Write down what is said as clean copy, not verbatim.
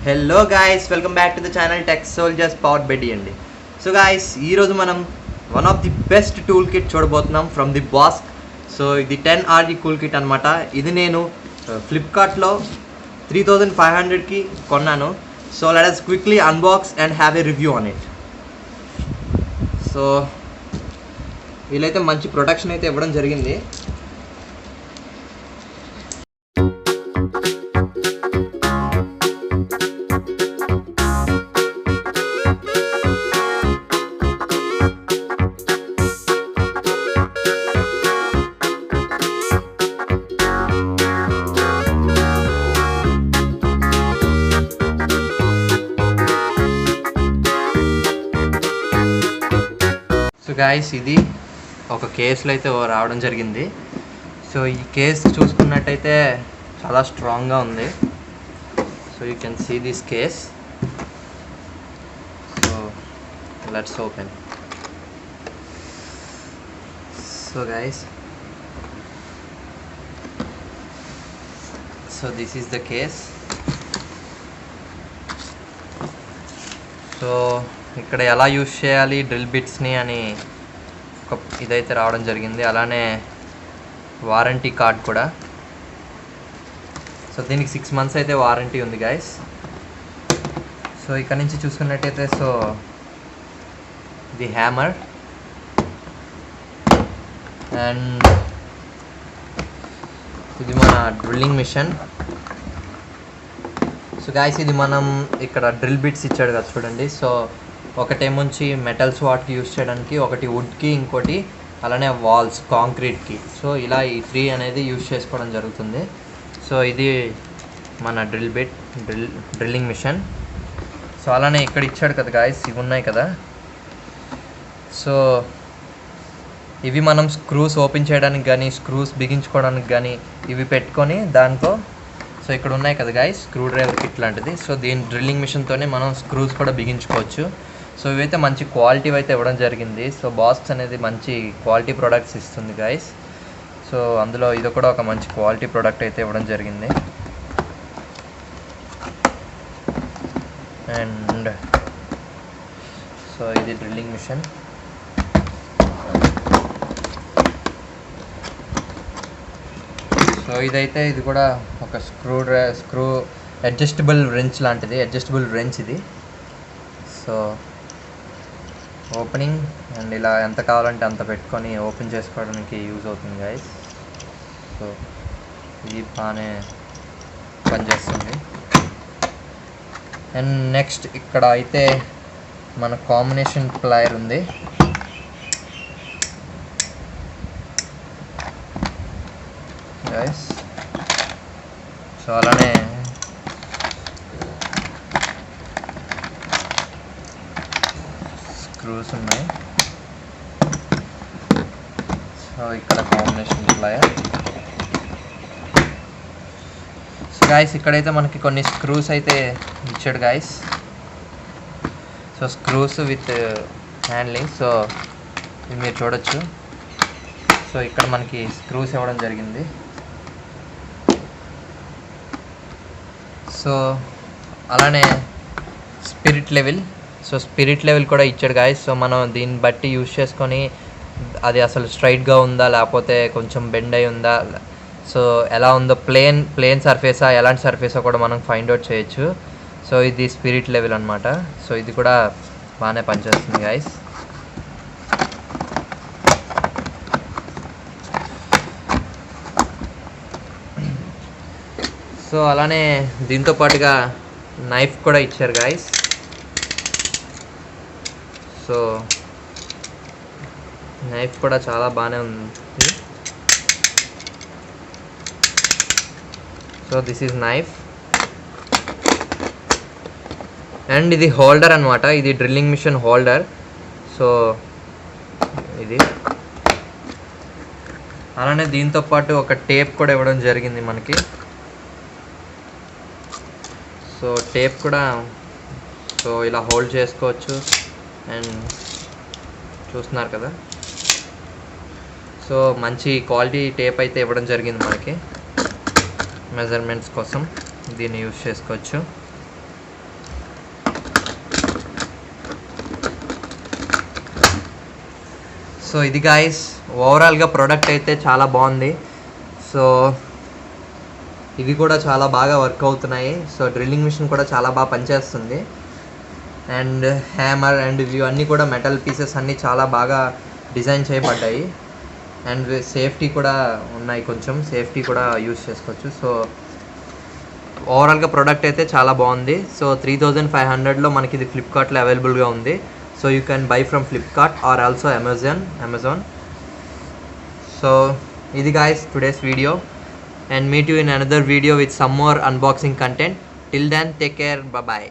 Hello guys, welcome back to the channel tech soldiers powered by అండి. So guys, ఈరోజు మనం one of the best tool kit చూడబోతున్నాం from the boss. So ఇది 10RG cool kit అనమాట. ఇది నేను ఫ్లిప్కార్ట్లో 3500కి కొన్నాను. So let us quickly unbox and have a review on it. So వీళ్ళైతే మంచి ప్రొటెక్షన్ అయితే ఇవ్వడం జరిగింది. సో గైస్, ఇది ఒక కేసులో అయితే రావడం జరిగింది. సో ఈ కేస్ చూసుకున్నట్టయితే చాలా స్ట్రాంగ్గా ఉంది. So you can see this case. So let's open. So guys, so this is the case. So ఇక్కడ ఎలా యూజ్ చేయాలి డ్రిల్ బిట్స్ని అని ఒక ఇదైతే రావడం జరిగింది. అలానే వారంటీ కార్డ్ కూడా. సో దీనికి 6 months అయితే వారంటీ ఉంది గైస్. సో ఇక్కడ నుంచి చూసుకున్నట్టయితే సో ది హ్యామర్ అండ్ ఇది మన డ్రిల్లింగ్ మిషన్. సో గైస్, ఇది మనం ఇక్కడ డ్రిల్ బిట్స్ ఇచ్చాడు కదా చూడండి. సో ఒకటేమొంచి మెటల్స్ వాటికి యూజ్ చేయడానికి, ఒకటి వుడ్కి, ఇంకోటి అలానే వాల్స్ కాంక్రీట్కి. సో ఇలా ఈ 3 అనేది యూజ్ చేసుకోవడం జరుగుతుంది. సో ఇది మన డ్రిల్లింగ్ మిషన్. సో అలానే ఇక్కడ ఇచ్చాడు కదా గాయస్, ఇవి ఉన్నాయి కదా. సో ఇవి మనం స్క్రూస్ ఓపెన్ చేయడానికి కానీ, స్క్రూస్ బిగించుకోవడానికి కానీ ఇవి పెట్టుకొని దాంతో, సో ఇక్కడ ఉన్నాయి కదా గాయస్ స్క్రూ డ్రైవర్ కిట్ లాంటిది. సో దీని డ్రిల్లింగ్ మిషన్తోనే మనం స్క్రూస్ కూడా బిగించుకోవచ్చు. సో ఇవైతే మంచి క్వాలిటీ అయితే ఇవ్వడం జరిగింది. సో బాస్క్ అనేది మంచి క్వాలిటీ ప్రోడక్ట్స్ ఇస్తుంది గాయస్. సో అందులో ఇది కూడా ఒక మంచి క్వాలిటీ ప్రోడక్ట్ అయితే ఇవ్వడం జరిగింది. అండ్ సో ఇది డ్రిల్లింగ్ మిషన్. సో ఇదైతే ఇది కూడా ఒక స్క్రూ అడ్జస్టబుల్ రెంచ్ లాంటిది, అడ్జస్టబుల్ రెంచ్ ఇది. సో ఓపెనింగ్ అండ్ ఇలా ఎంత కావాలంటే అంత పెట్టుకొని ఓపెన్ చేసుకోవడానికి యూజ్ అవుతుంది గైస్. సో ఇది బాగానే పనిచేస్తుంది. అండ్ నెక్స్ట్ ఇక్కడ అయితే మన కాంబినేషన్ ప్లైర్ ఉంది. గైస్ సో అలానే స్క్రూస్ ఉన్నాయి. సో ఇక్కడ కాంబినేషన్ ప్లైర్. సో గాయస్, ఇక్కడైతే మనకి కొన్ని స్క్రూస్ అయితే ఇచ్చాడు guys. So screws with handling. So ఇది మీరు చూడొచ్చు. సో ఇక్కడ మనకి స్క్రూస్ ఇవ్వడం జరిగింది. సో అలానే spirit level. So spirit level కూడా ఇచ్చాడు గాయస్. సో మనం దీన్ని బట్టి యూజ్ చేసుకొని అది అసలు స్ట్రైట్గా ఉందా లేకపోతే కొంచెం బెండ్ అయి ఉందా, సో ఎలా ఉందో, ప్లేన్ సర్ఫేసా ఎలాంటి సర్ఫేసా కూడా మనం ఫైండ్ అవుట్ చేయొచ్చు. సో ఇది స్పిరిట్ లెవెల్ అనమాట. సో ఇది కూడా బాగానే పనిచేస్తుంది గాయస్. సో అలానే దీంతో పాటుగా నైఫ్ కూడా ఇచ్చారు గాయస్. సో నైఫ్ కూడా చాలా బాగానే ఉంది. So this is knife. And ఇది హోల్డర్ అనమాట. ఇది డ్రిల్లింగ్ మిషన్ హోల్డర్. సో ఇది అలానే దీంతో పాటు ఒక టేప్ కూడా ఇవ్వడం జరిగింది మనకి. సో టేప్ కూడా సో ఇలా హోల్డ్ చేసుకోవచ్చు. అండ్ చూస్తున్నారు కదా, సో మంచి క్వాలిటీ టేప్ అయితే ఇవ్వడం జరిగింది మనకి మెజర్మెంట్స్ కోసం. దీన్ని యూజ్ చేసుకోవచ్చు. సో ఇది గాయస్ ఓవరాల్గా ప్రోడక్ట్ అయితే చాలా బాగుంది. సో ఇవి కూడా చాలా బాగా వర్క్ అవుతున్నాయి. సో డ్రిల్లింగ్ మిషన్ కూడా చాలా బాగా పనిచేస్తుంది. అండ్ హ్యామర్ అండ్ ఇవి అన్నీ కూడా మెటల్ పీసెస్ అన్నీ చాలా బాగా డిజైన్ చేయబడ్డాయి. అండ్ సేఫ్టీ కూడా ఉన్నాయి, కొంచెం సేఫ్టీ కూడా యూస్ చేసుకోవచ్చు. సో ఓవరాల్గా ప్రోడక్ట్ అయితే చాలా బాగుంది. సో 3500లో మనకి ఇది ఫ్లిప్కార్ట్లో అవైలబుల్గా ఉంది. So you can buy from Flipkart or also Amazon. So ఇది guys today's video, and meet you in another video with some more unboxing content. Till then, take care, bye bye.